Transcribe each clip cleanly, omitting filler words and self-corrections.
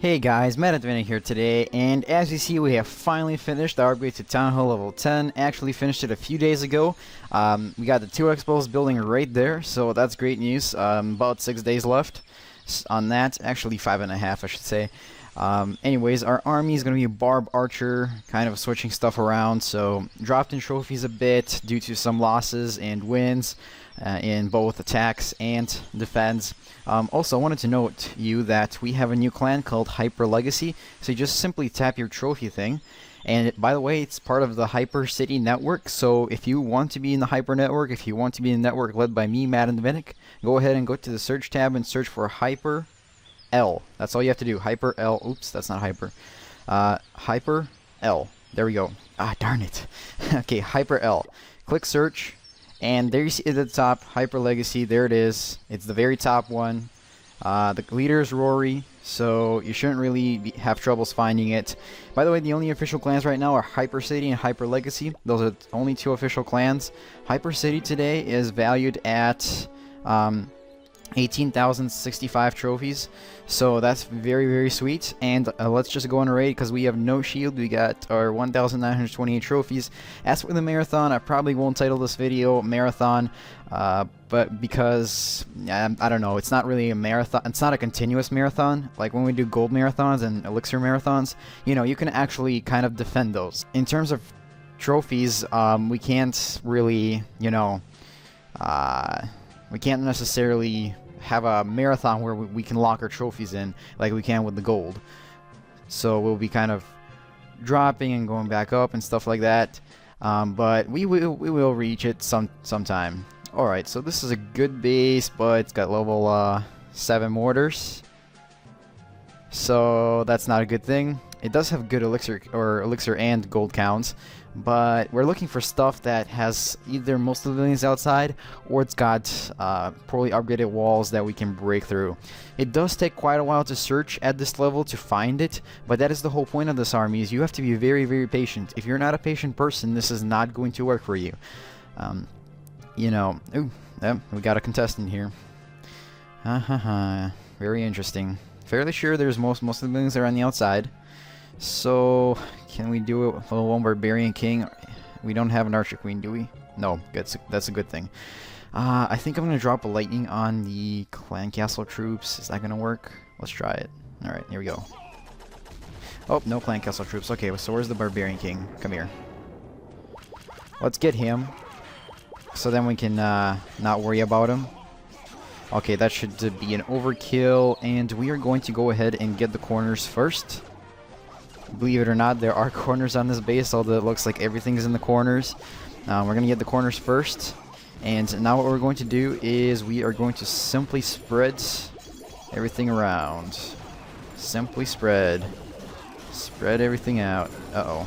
Hey guys, MaddenDvinik here today, and as you see, we have finally finished our upgrade to Town Hall level 10. Actually finished it a few days ago. We got the 2 expos building right there, so that's great news. About 6 days left on that. Actually 5.5, I should say. Anyways, our army is going to be Barb Archer, kind of switching stuff around, so dropped in trophies a bit due to some losses and wins in both attacks and defense. Also, I wanted to note you that we have a new clan called Hyper Legacy, so you just simply tap your trophy thing, and by the way, it's part of the Hyper City network, so if you want to be in the Hyper network, if you want to be in the network led by me, MaddenDvinik, go ahead and go to the search tab and search for Hyper L. That's all you have to do. Hyper L. Oops, that's not Hyper. Hyper L. There we go. Ah, darn it. Okay, Hyper L. Click search, and there you see at the top, Hyper Legacy. There it is. It's the very top one. The leader is Rory, so you shouldn't really have troubles finding it. By the way, the only official clans right now are Hyper City and Hyper Legacy. Those are the only 2 official clans. Hyper City today is valued at 18,065 trophies, so that's very, very sweet. And let's just go on a raid because we have no shield. We got our 1,928 trophies. As for the marathon, I probably won't title this video marathon, but because I don't know, it's not really a marathon. It's not a continuous marathon like when we do gold marathons and elixir marathons. You know, you can actually kind of defend those. In terms of trophies, we can't really, you know, we can't necessarily have a marathon where we can lock our trophies in like we can with the gold. So we'll be kind of dropping and going back up and stuff like that. But we will reach it sometime. Alright, so this is a good base, but it's got level 7 mortars. So that's not a good thing. It does have good elixir and gold counts, but we're looking for stuff that has either most of the buildings outside, or it's got poorly upgraded walls that we can break through. It does take quite a while to search at this level to find it, but that is the whole point of this army, is you have to be very, very patient. If you're not a patient person, this is not going to work for you. You know, ooh, we got a contestant here. Very interesting. Fairly sure there's most of the buildings are on the outside. So, can we do it with one Barbarian King? We don't have an Archer Queen, do we? No, that's a good thing. I think I'm going to drop a lightning on the clan castle troops. Is that going to work? Let's try it. Alright, here we go. Oh, no clan castle troops. Okay, so where's the Barbarian King? Come here. Let's get him, so then we can not worry about him. Okay, that should be an overkill, and we are going to go ahead and get the corners first. Believe it or not, there are corners on this base, although it looks like everything's in the corners. We're going to get the corners first. And now what we're going to do is we are going to simply spread everything around. Simply spread. Spread everything out. Uh-oh.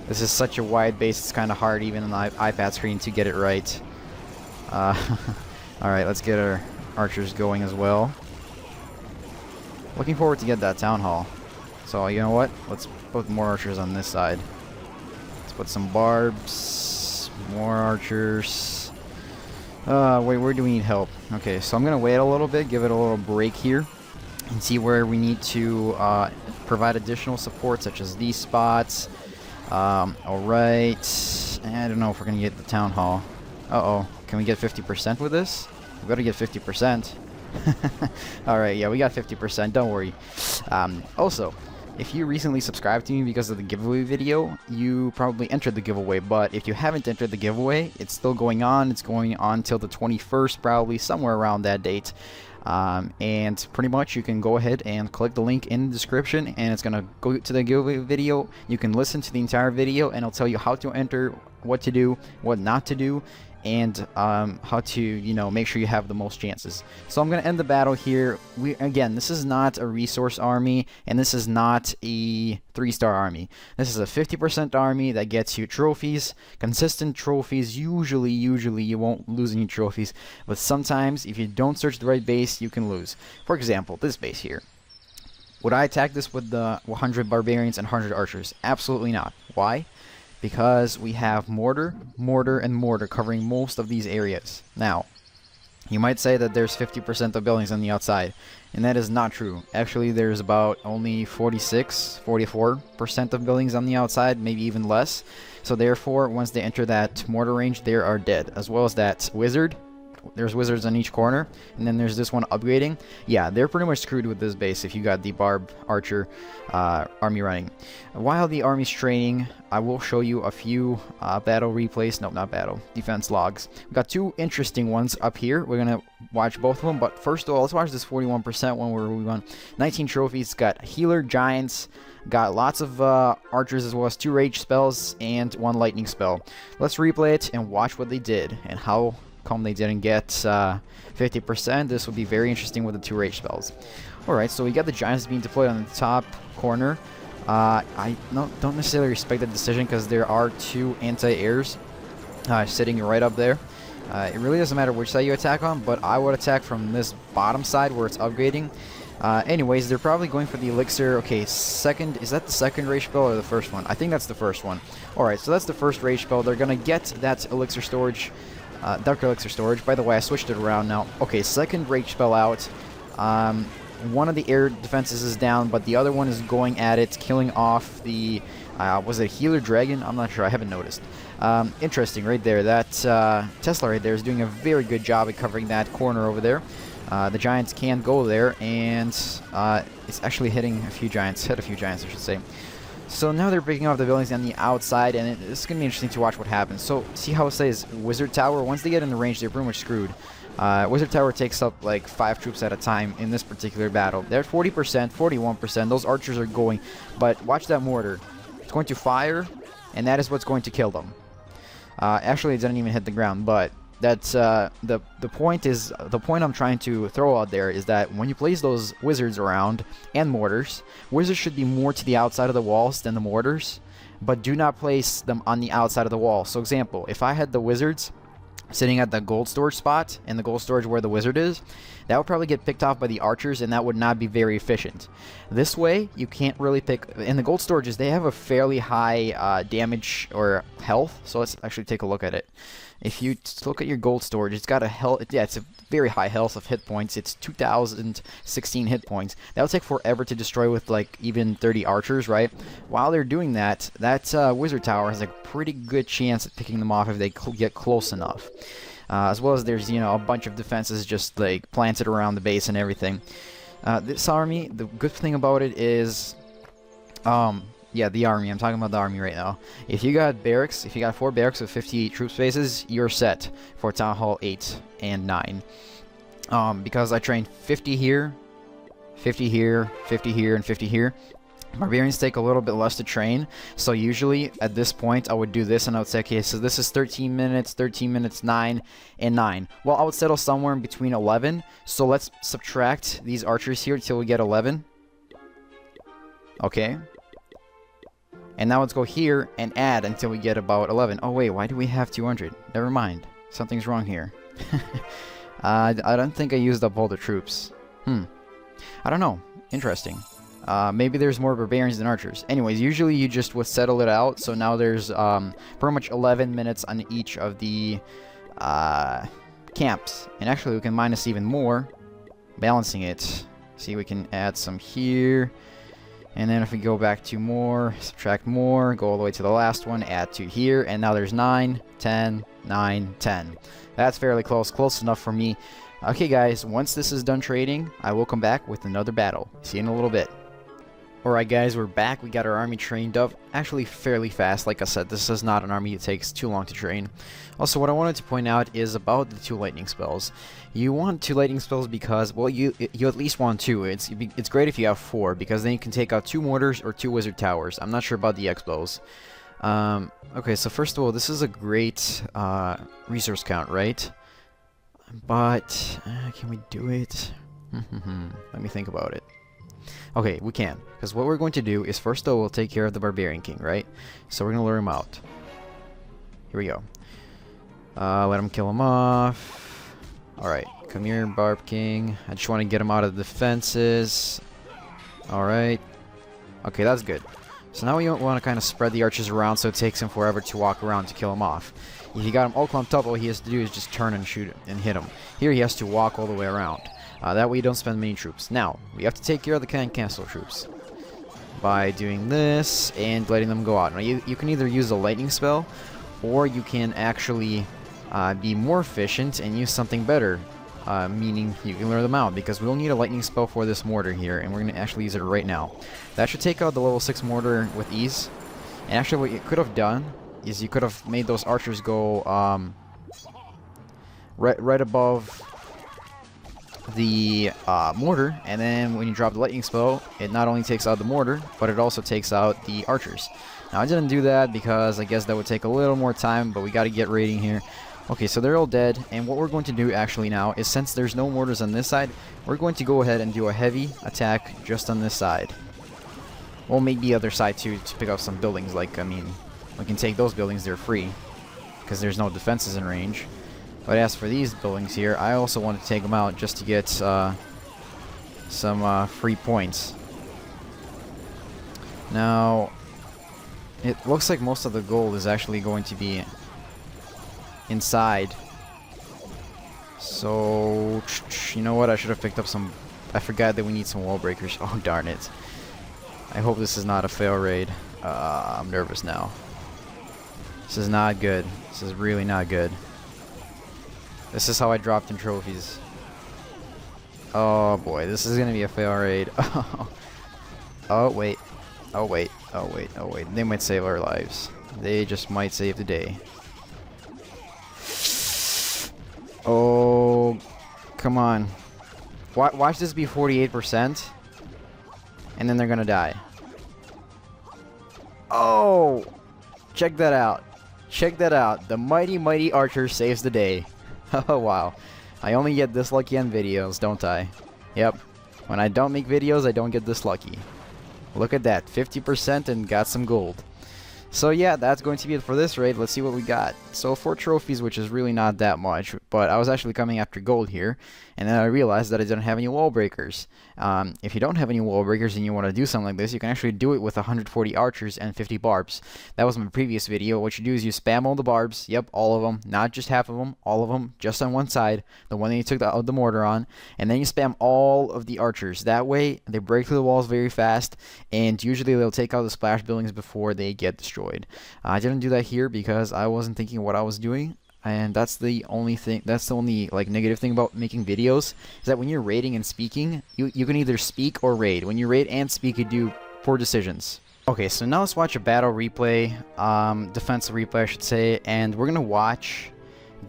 This is such a wide base, it's kind of hard even on the iPad screen to get it right. Alright, let's get our archers going as well. Looking forward to get that town hall. So you know what? Let's put more archers on this side. Let's put some barbs, more archers. Wait, where do we need help? Okay, so I'm gonna wait a little bit, give it a little break here, and see where we need to provide additional support, such as these spots. Alright, I don't know if we're gonna get the town hall. Uh-oh, can we get 50% with this? We better get 50%. Alright, yeah, we got 50%, don't worry. Also, if you recently subscribed to me because of the giveaway video, you probably entered the giveaway, but if you haven't entered the giveaway, it's still going on. It's going on till the 21st, probably somewhere around that date. And pretty much you can go ahead and click the link in the description, and it's gonna go to the giveaway video. You can listen to the entire video, and it'll tell you how to enter, what to do, what not to do, and how to, you know, make sure you have the most chances. So I'm gonna end the battle here. Again, this is not a resource army, and this is not a 3-star army. This is a 50% army that gets you trophies, consistent trophies. Usually you won't lose any trophies, but sometimes if you don't search the right base, you can lose. For example, this base here. Would I attack this with the 100 barbarians and 100 archers? Absolutely not. Why? Because we have mortar, mortar, and mortar covering most of these areas. Now, You might say that there's 50% of buildings on the outside, and that is not true. Actually, there's about only 44% of buildings on the outside, maybe even less. So therefore, once they enter that mortar range, they are dead, as well as that wizard. There's wizards on each corner, and then there's this one upgrading. Yeah, they're pretty much screwed with this base if you got the Barb Archer army running. While the army's training, I will show you a few battle replays. No, not battle. Defense logs. We've got two interesting ones up here. We're going to watch both of them, but first of all, let's watch this 41% one where we won 19 trophies. Got healer, giants, got lots of archers, as well as 2 rage spells and 1 lightning spell. Let's replay it and watch what they did and how come they didn't get 50%. This will be very interesting with the 2 rage spells. Alright, so we got the giants being deployed on the top corner. I don't necessarily respect that decision because there are 2 anti-airs sitting right up there. It really doesn't matter which side you attack on, but I would attack from this bottom side where it's upgrading. Anyways, they're probably going for the elixir. Okay, second, is that the second rage spell or the first one? I think that's the first one. Alright, so that's the first rage spell. They're gonna get that elixir storage. Dark Elixir storage. By the way, I switched it around now. Okay, second rage spell out. One of the air defenses is down, but the other one is going at it, killing off the... was it a healer dragon? I'm not sure. I haven't noticed. Interesting right there. That Tesla right there is doing a very good job at covering that corner over there. The giants can't go there, and it's actually hitting a few giants. Hit a few giants, I should say. So now they're breaking off the buildings on the outside, and it's going to be interesting to watch what happens. So see how it says Wizard Tower? Once they get in the range, they're pretty much screwed. Wizard Tower takes up like 5 troops at a time in this particular battle. They're at 40%, 41%. Those archers are going, but watch that mortar. It's going to fire, and that is what's going to kill them. Actually, it didn't even hit the ground, but that's the point is the point I'm trying to throw out there is that when you place those wizards around and mortars, wizards should be more to the outside of the walls than the mortars, but do not place them on the outside of the wall. So example, if I had the wizards sitting at the gold storage spot and the gold storage where the wizard is, that would probably get picked off by the archers, and that would not be very efficient. This way, you can't really pick... In the gold storages, they have a fairly high damage or health, so let's actually take a look at it. If you look at your gold storage, it's got a health... Yeah, it's a very high health of hit points. It's 2,016 hit points. That would take forever to destroy with, like, even 30 archers, right? While they're doing that, that wizard tower has a pretty good chance at picking them off if they get close enough. As well as there's, you know, a bunch of defenses just, like, planted around the base and everything. This army, the good thing about it is... yeah, the army. I'm talking about the army right now. If you got barracks, if you got 4 barracks with 50 troop spaces, you're set for Town Hall 8 and 9. Because I trained 50 here, 50 here, 50 here, and 50 here. Barbarians take a little bit less to train, so usually at this point I would do this and I would say, okay, so this is 13 minutes, 9, and 9. Well, I would settle somewhere in between 11, so let's subtract these archers here until we get 11. Okay. And now let's go here and add until we get about 11. Oh wait, why do we have 200? Never mind. Something's wrong here. I don't think I used up all the troops. I don't know. Interesting. Maybe there's more barbarians than archers. Anyways, usually you just would settle it out. So now there's pretty much 11 minutes on each of the camps. And actually we can minus even more, balancing it. See, we can add some here. And then if we go back to more, subtract more, go all the way to the last one, add 2 here, and now there's 9, 10, 9, 10. That's fairly close, close enough for me. Okay guys, once this is done trading, I will come back with another battle. See you in a little bit. Alright guys, we're back. We got our army trained up, actually fairly fast. Like I said, this is not an army that takes too long to train. Also, what I wanted to point out is about the 2 lightning spells. You want 2 lightning spells because, well, you at least want 2. It's great if you have 4, because then you can take out 2 mortars or 2 wizard towers. I'm not sure about the expos. Okay, so first of all, this is a great resource count, right? But, can we do it? Let me think about it. Okay, we can, because what we're going to do is first of all, we'll take care of the Barbarian King, right? So we're going to lure him out. Here we go. Let him kill him off. Alright, come here, Barb King. I just want to get him out of the defenses. Alright. Okay, that's good. So now we want to kind of spread the archers around so it takes him forever to walk around to kill him off. If you got him all clumped up, all he has to do is just turn and shoot and hit him. Here he has to walk all the way around. That way you don't spend many troops. Now, we have to take care of the castle troops by doing this and letting them go out. Now, you can either use a lightning spell, or you can actually be more efficient and use something better. Meaning you can lure them out, because we'll need a lightning spell for this mortar here, and we're going to actually use it right now. That should take out the level 6 mortar with ease. And actually what you could have done is you could have made those archers go right above the mortar, and then when you drop the lightning spell, it not only takes out the mortar, but it also takes out the archers. Now I didn't do that because I guess that would take a little more time, but we got to get raiding here. Okay, so they're all dead, and what we're going to do actually now is, since there's no mortars on this side, we're going to go ahead and do a heavy attack just on this side. Well, maybe the other side too, to pick up some buildings. Like, I mean, we can take those buildings, they're free, because there's no defenses in range. But as for these buildings here, I also want to take them out just to get some free points. Now, it looks like most of the gold is actually going to be inside. So, you know what? I should have picked up some... I forgot that we need some wall breakers. Oh, darn it. I hope this is not a fail raid. I'm nervous now. This is not good. This is really not good. This is how I dropped in trophies. Oh boy, this is gonna be a fail raid. Oh wait. Oh wait. Oh wait. Oh wait. They might save our lives. They just might save the day. Oh, come on. Watch this be 48%. And then they're gonna die. Oh! Check that out. Check that out. The mighty archer saves the day. Oh, wow. I only get this lucky on videos, don't I? Yep. When I don't make videos, I don't get this lucky. Look at that. 50% and got some gold. So yeah, that's going to be it for this raid. Let's see what we got. So 4 trophies, which is really not that much, but I was actually coming after gold here, and then I realized that I didn't have any wall breakers. If you don't have any wall breakers and you want to do something like this, you can actually do it with 140 archers and 50 barbs. That was my previous video. What you do is you spam all the barbs, yep, all of them, not just half of them, all of them, just on one side, the one that you took the mortar on, and then you spam all of the archers. That way, they break through the walls very fast, and usually they'll take out the splash buildings before they get destroyed. I didn't do that here because I wasn't thinking what I was doing, and that's the only thing, that's the only like negative thing about making videos, is that when you're raiding and speaking, you can either speak or raid. When you raid and speak, you do poor decisions. Okay, so now let's watch a battle replay, defensive replay I should say, and we're gonna watch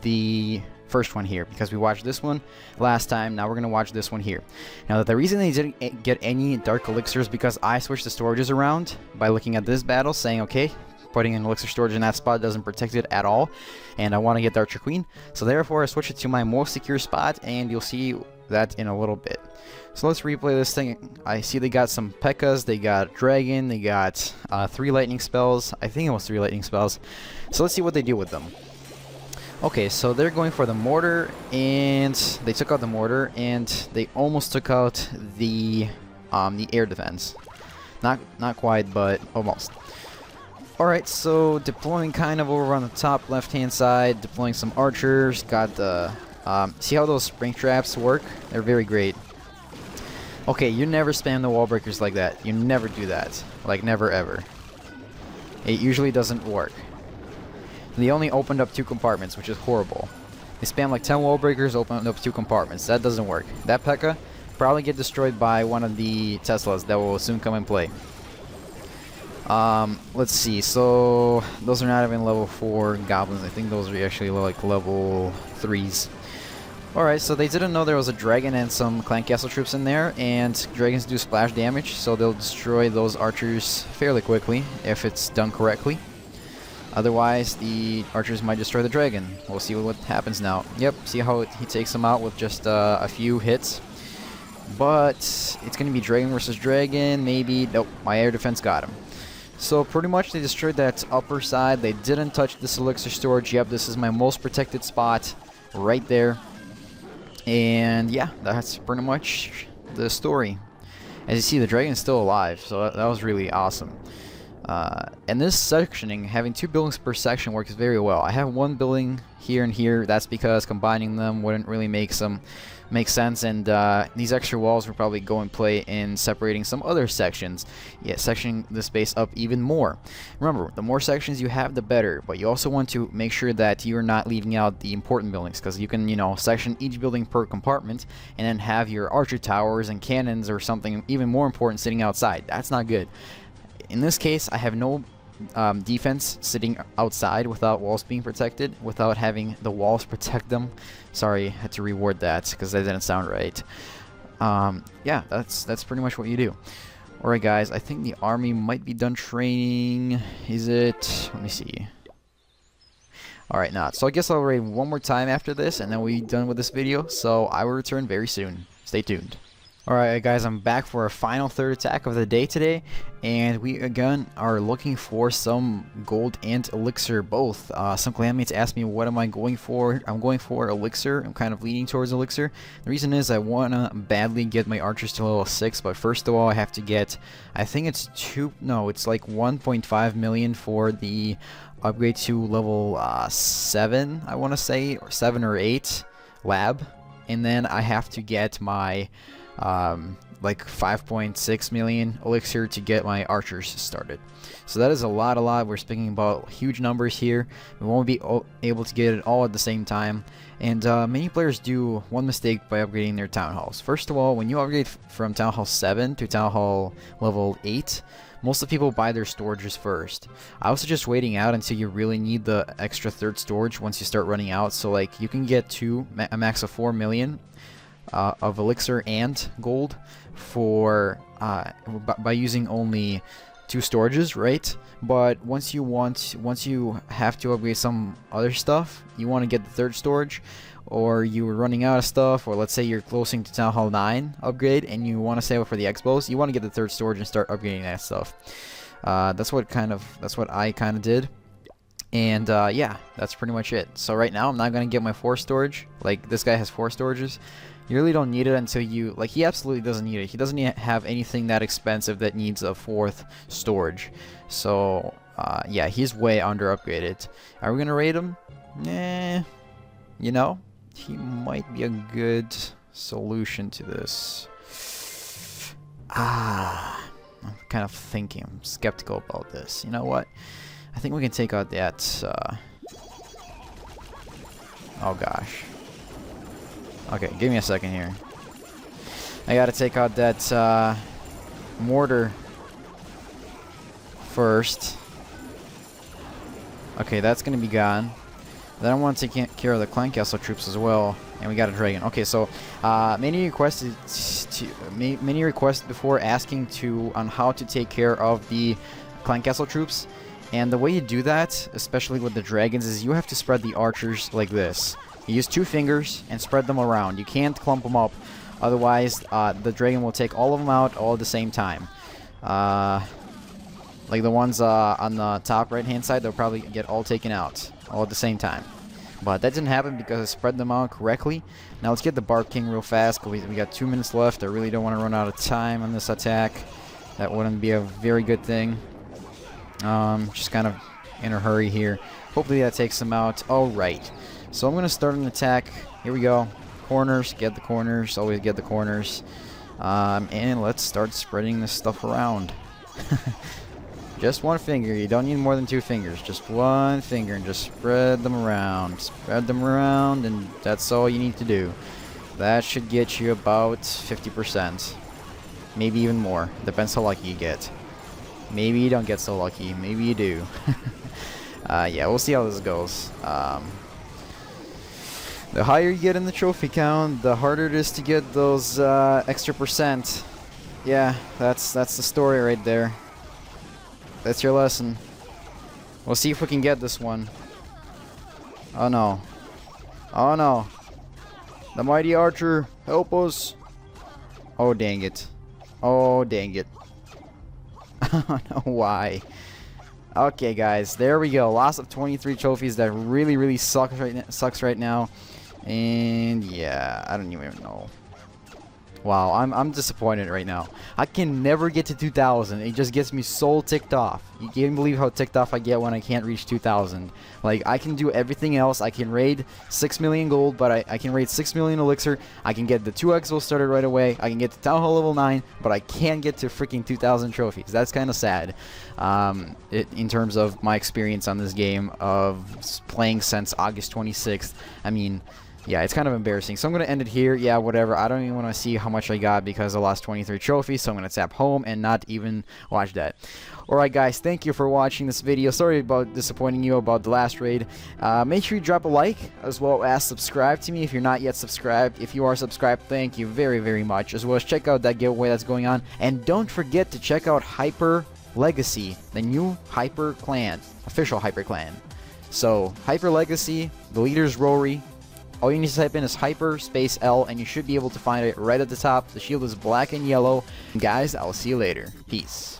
the first one here because we watched this one last time. Now we're gonna watch this one here. Now the reason they didn't get any dark elixirs because I switched the storages around by looking at this battle, saying okay, putting an elixir storage in that spot doesn't protect it at all, and I want to get the Archer Queen, so therefore I switched it to my most secure spot, and you'll see that in a little bit. So let's replay this thing. I see they got some P.E.K.K.As, they got Dragon, they got 3 lightning spells. I think it was 3 lightning spells. So let's see what they do with them. Okay, so they're going for the mortar, and they took out the mortar, and they almost took out the air defense. Not quite, but almost. Alright, so deploying kind of over on the top left-hand side, deploying some archers, got the... see how those spring traps work? They're very great. Okay, you never spam the wall breakers like that. You never do that. Like, never ever. It usually doesn't work. They only opened up 2 compartments, which is horrible. They spam like 10 wall breakers, opened up 2 compartments. That doesn't work. That P.E.K.K.A. probably get destroyed by one of the Teslas that will soon come and play. Let's see, so those are not even level 4 goblins. I think those are actually like level 3s. Alright, so they didn't know there was a dragon and some clan castle troops in there, and dragons do splash damage, so they'll destroy those archers fairly quickly if it's done correctly. Otherwise, the archers might destroy the dragon. We'll see what happens now. Yep, see how he takes them out with just a few hits. But it's going to be dragon versus dragon, maybe. Nope, my air defense got him. So pretty much they destroyed that upper side. They didn't touch this elixir storage. Yep, this is my most protected spot right there. And yeah, that's pretty much the story. As you see, the dragon is still alive, so that was really awesome. And this sectioning, having 2 buildings per section works very well. I have 1 building here and here. That's because combining them wouldn't really make sense, and these extra walls would probably go and play in separating some other sections, sectioning the space up even more. Remember, the more sections you have, the better, but you also want to make sure that you're not leaving out the important buildings, because you can, you know, section each building per compartment and then have your archer towers and cannons or something even more important sitting outside. That's not good. In this case, I have no defense sitting outside without walls being protected, without having the walls protect them. Sorry, I had to reword that because that didn't sound right. Yeah, that's pretty much what you do. Alright guys, I think the army might be done training. Is it? Let me see. Alright, not. So I guess I'll raid one more time after this and then we'll be done with this video. So I will return very soon. Stay tuned. Alright guys, I'm back for our final 3rd attack of the day today, and we again are looking for some gold and elixir both. Some clanmates asked me what am I going for. I'm going for elixir. I'm kind of leaning towards elixir. The reason is I want to badly get my archers to level 6, but first of all I have to get, I think it's it's like 1.5 million for the upgrade to level 7, I want to say, or 7 or 8 lab, and then I have to get my like 5.6 million elixir to get my archers started. So that is a lot. We're speaking about huge numbers here. We won't be able to get it all at the same time, and many players do one mistake by upgrading their town halls. First of all, when you upgrade from town hall 7 to town hall level 8, most of the people buy their storages first. I was just waiting out until you really need the extra 3rd storage once you start running out. So like you can get a max of 4 million of elixir and gold for by using only 2 storages, right? But once you have to upgrade some other stuff, you want to get the 3rd storage, or you were running out of stuff, or let's say you're closing to town hall 9 upgrade and you want to save it for the expos, you want to get the 3rd storage and start upgrading that stuff. That's what I kind of did. And yeah, that's pretty much it. So right now I'm not gonna get my 4 storage. Like this guy has 4 storages. You really don't need it until you, like, he absolutely doesn't need it. He doesn't have anything that expensive that needs a 4th storage. So yeah, he's way under upgraded. Are we gonna raid him? Nah, you know, he might be a good solution to this. I'm kind of thinking, I'm skeptical about this. You know what? I think we can take out that, oh gosh. Okay, give me a second here. I gotta take out that, mortar first. Okay, that's gonna be gone. Then I want to take care of the clan castle troops as well. And we got a dragon. Okay, so, many requested before asking on how to take care of the clan castle troops. And the way you do that, especially with the dragons, is you have to spread the archers like this. You use 2 fingers and spread them around. You can't clump them up, otherwise the dragon will take all of them out all at the same time. Like the ones on the top right hand side, they'll probably get all taken out all at the same time. But that didn't happen because I spread them out correctly. Now let's get the Barb King real fast, because we got 2 minutes left. I really don't want to run out of time on this attack. That wouldn't be a very good thing. Just kind of in a hurry here. Hopefully that takes them out. Alright. So I'm going to start an attack. Here we go. Corners. Get the corners. Always get the corners. And let's start spreading this stuff around. Just 1 finger. You don't need more than 2 fingers. Just 1 finger and just spread them around. Spread them around, and that's all you need to do. That should get you about 50%. Maybe even more. Depends how lucky you get. Maybe you don't get so lucky. Maybe you do. Yeah, we'll see how this goes. The higher you get in the trophy count, the harder it is to get those extra %. Yeah, that's the story right there. That's your lesson. We'll see if we can get this one. Oh no. Oh no. The mighty archer, help us. Oh dang it. Oh dang it. I don't know why. Okay guys, there we go. Loss of 23 trophies. That really sucks right now. And yeah, I don't even know. Wow, I'm disappointed right now. I can never get to 2,000. It just gets me so ticked off. You can't believe how ticked off I get when I can't reach 2,000. Like, I can do everything else. I can raid 6 million gold, but I can raid 6 million elixir. I can get the 2 expos started right away. I can get to Town Hall level 9, but I can't get to freaking 2,000 trophies. That's kind of sad. In terms of my experience on this game of playing since August 26th. I mean, yeah, it's kind of embarrassing. So I'm going to end it here. Yeah, whatever. I don't even want to see how much I got because I lost 23 trophies. So I'm going to tap home and not even watch that. Alright guys, thank you for watching this video. Sorry about disappointing you about the last raid. Make sure you drop a like as well as subscribe to me if you're not yet subscribed. If you are subscribed, thank you very, very much. As well as check out that giveaway that's going on. And don't forget to check out Hyper Legacy, the new Hyper Clan, official Hyper Clan. So, Hyper Legacy, the leader's Rory. All you need to type in is Hyper space L and you should be able to find it right at the top. The shield is black and yellow. Guys, I'll see you later. Peace.